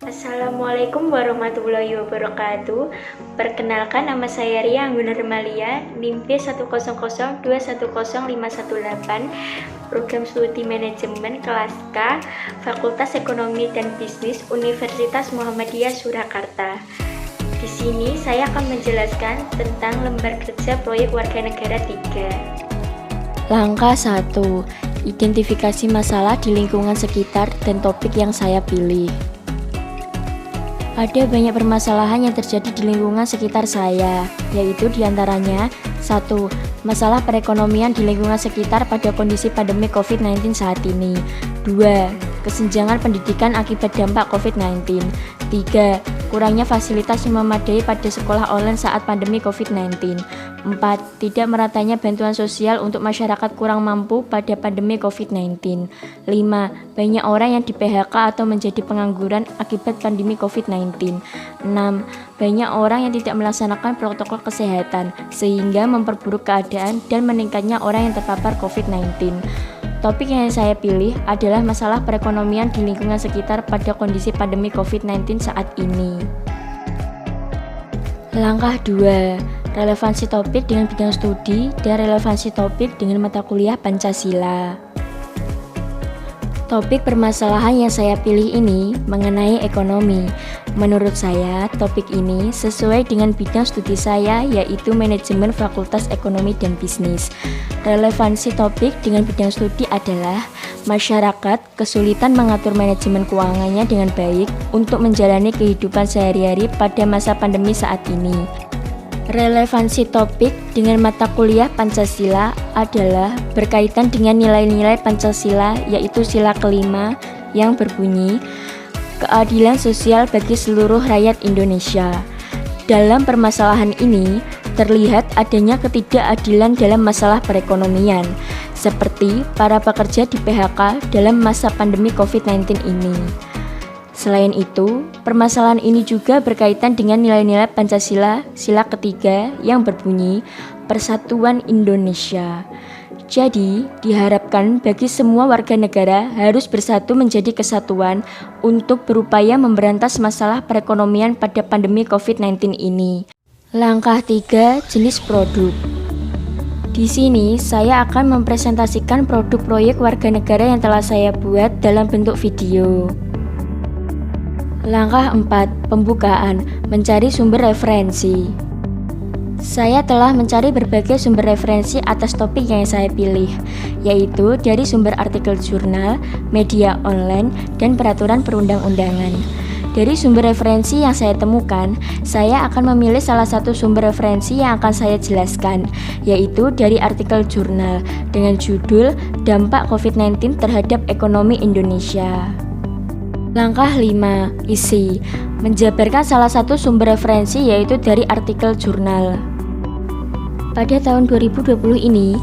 Assalamualaikum warahmatullahi wabarakatuh. Perkenalkan, nama saya Ria Angguna Remalia, NIM B100210518, Program Studi Manajemen Kelas K, Fakultas Ekonomi dan Bisnis Universitas Muhammadiyah Surakarta. Di sini saya akan menjelaskan tentang lembar kerja proyek warganegara 3. Langkah 1. Identifikasi masalah di lingkungan sekitar dan topik yang saya pilih. Ada banyak permasalahan yang terjadi di lingkungan sekitar saya, yaitu diantaranya 1. Masalah perekonomian di lingkungan sekitar pada kondisi pandemi COVID-19 saat ini. 2. Kesenjangan pendidikan akibat dampak COVID-19. 3. Kurangnya fasilitas yang memadai pada sekolah online saat pandemi COVID-19. 4. Tidak meratanya bantuan sosial untuk masyarakat kurang mampu pada pandemi COVID-19. 5. Banyak orang yang di PHK atau menjadi pengangguran akibat pandemi COVID-19. 6. Banyak orang yang tidak melaksanakan protokol kesehatan sehingga memperburuk keadaan dan meningkatnya orang yang terpapar COVID-19. Topik yang saya pilih adalah masalah perekonomian di lingkungan sekitar pada kondisi pandemi COVID-19 saat ini. Langkah 2. Relevansi topik dengan bidang studi dan relevansi topik dengan mata kuliah Pancasila. Topik permasalahan yang saya pilih ini mengenai ekonomi. Menurut saya, topik ini sesuai dengan bidang studi saya, yaitu manajemen Fakultas Ekonomi dan Bisnis. Relevansi topik dengan bidang studi adalah masyarakat kesulitan mengatur manajemen keuangannya dengan baik untuk menjalani kehidupan sehari-hari pada masa pandemi saat ini. Relevansi topik dengan mata kuliah Pancasila adalah berkaitan dengan nilai-nilai Pancasila, yaitu sila kelima yang berbunyi keadilan sosial bagi seluruh rakyat Indonesia. Dalam permasalahan ini terlihat adanya ketidakadilan dalam masalah perekonomian, seperti para pekerja di PHK dalam masa pandemi COVID-19 ini. Selain itu, permasalahan ini juga berkaitan dengan nilai-nilai Pancasila sila ketiga yang berbunyi Persatuan Indonesia. Jadi, diharapkan bagi semua warga negara harus bersatu menjadi kesatuan untuk berupaya memberantas masalah perekonomian pada pandemi COVID-19 ini. Langkah 3. Jenis produk. Di sini, saya akan mempresentasikan produk proyek warga negara yang telah saya buat dalam bentuk video. Langkah 4. Pembukaan. Mencari sumber referensi. Saya telah mencari berbagai sumber referensi atas topik yang saya pilih, yaitu dari sumber artikel jurnal, media online, dan peraturan perundang-undangan. Dari sumber referensi yang saya temukan, saya akan memilih salah satu sumber referensi yang akan saya jelaskan, yaitu dari artikel jurnal dengan judul Dampak COVID-19 terhadap Ekonomi Indonesia. Langkah 5. Isi. Menjabarkan salah satu sumber referensi yaitu dari artikel jurnal. Pada tahun 2020 ini,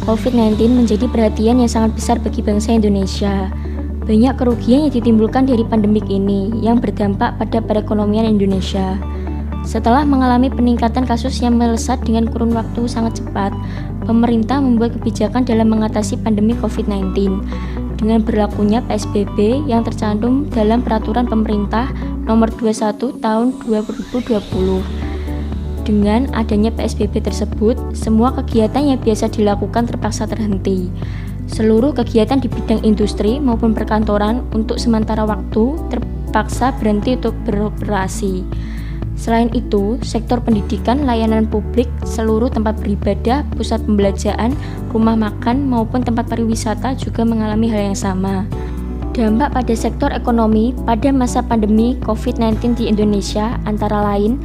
COVID-19 menjadi perhatian yang sangat besar bagi bangsa Indonesia. Banyak kerugian yang ditimbulkan dari pandemik ini yang berdampak pada perekonomian Indonesia. Setelah mengalami peningkatan kasus yang melesat dengan kurun waktu sangat cepat, pemerintah membuat kebijakan dalam mengatasi pandemi COVID-19 dengan berlakunya PSBB yang tercantum dalam Peraturan Pemerintah Nomor 21 Tahun 2020. Dengan adanya PSBB tersebut, semua kegiatan yang biasa dilakukan terpaksa terhenti. Seluruh kegiatan di bidang industri maupun perkantoran untuk sementara waktu terpaksa berhenti untuk beroperasi. Selain itu, sektor pendidikan, layanan publik, seluruh tempat beribadah, pusat pembelajaran, rumah makan, maupun tempat pariwisata juga mengalami hal yang sama. Dampak pada sektor ekonomi pada masa pandemi COVID-19 di Indonesia antara lain: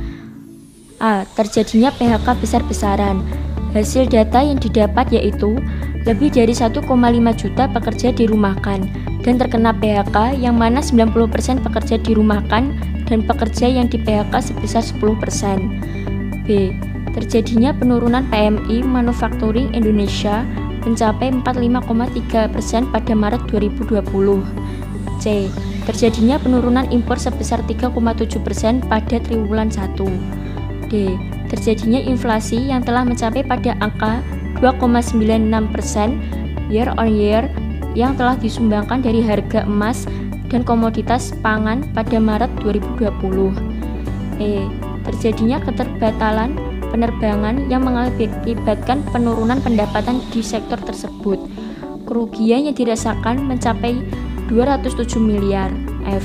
A. Terjadinya PHK besar-besaran. Hasil data yang didapat yaitu lebih dari 1,5 juta pekerja dirumahkan dan terkena PHK, yang mana 90% pekerja dirumahkan dan pekerja yang di PHK sebesar 10%. B. Terjadinya penurunan PMI Manufacturing Indonesia mencapai 45,3% pada Maret 2020. C. Terjadinya penurunan impor sebesar 3,7% pada triwulan 1. D. Terjadinya inflasi yang telah mencapai pada angka 2,96% year on year yang telah disumbangkan dari harga emas dan komoditas pangan pada Maret 2020. Terjadinya keterbatalan penerbangan yang mengakibatkan penurunan pendapatan di sektor tersebut. Kerugian yang dirasakan mencapai 207 miliar F.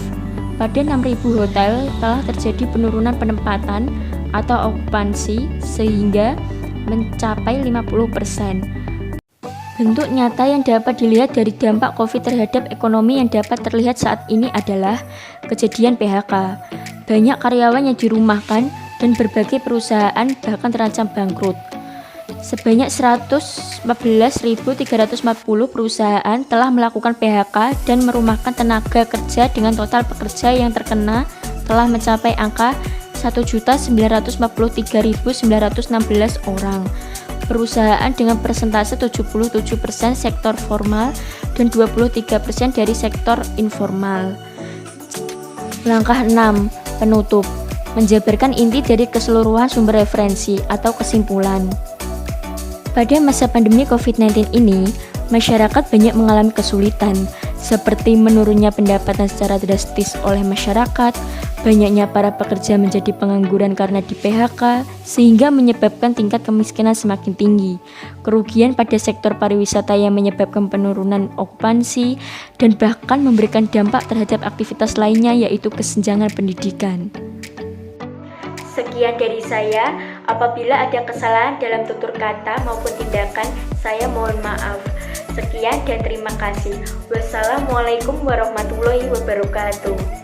Pada 6.000 hotel telah terjadi penurunan penempatan atau okupansi sehingga mencapai 50%. Bentuk nyata yang dapat dilihat dari dampak COVID terhadap ekonomi yang dapat terlihat saat ini adalah kejadian PHK. Banyak karyawan yang dirumahkan dan berbagai perusahaan bahkan terancam bangkrut. Sebanyak 114.340 perusahaan telah melakukan PHK dan merumahkan tenaga kerja dengan total pekerja yang terkena telah mencapai angka 1.943.916 orang. Perusahaan dengan persentase 77% sektor formal dan 23% dari sektor informal. Langkah 6. Penutup. Menjabarkan inti dari keseluruhan sumber referensi atau kesimpulan. Pada masa pandemi COVID-19 ini, masyarakat banyak mengalami kesulitan, seperti menurunnya pendapatan secara drastis oleh masyarakat, banyaknya para pekerja menjadi pengangguran karena di PHK, sehingga menyebabkan tingkat kemiskinan semakin tinggi, kerugian pada sektor pariwisata yang menyebabkan penurunan okupansi, dan bahkan memberikan dampak terhadap aktivitas lainnya yaitu kesenjangan pendidikan. Sekian dari saya. Apabila ada kesalahan dalam tutur kata maupun tindakan, saya mohon maaf. Sekian dan terima kasih. Wassalamualaikum warahmatullahi wabarakatuh.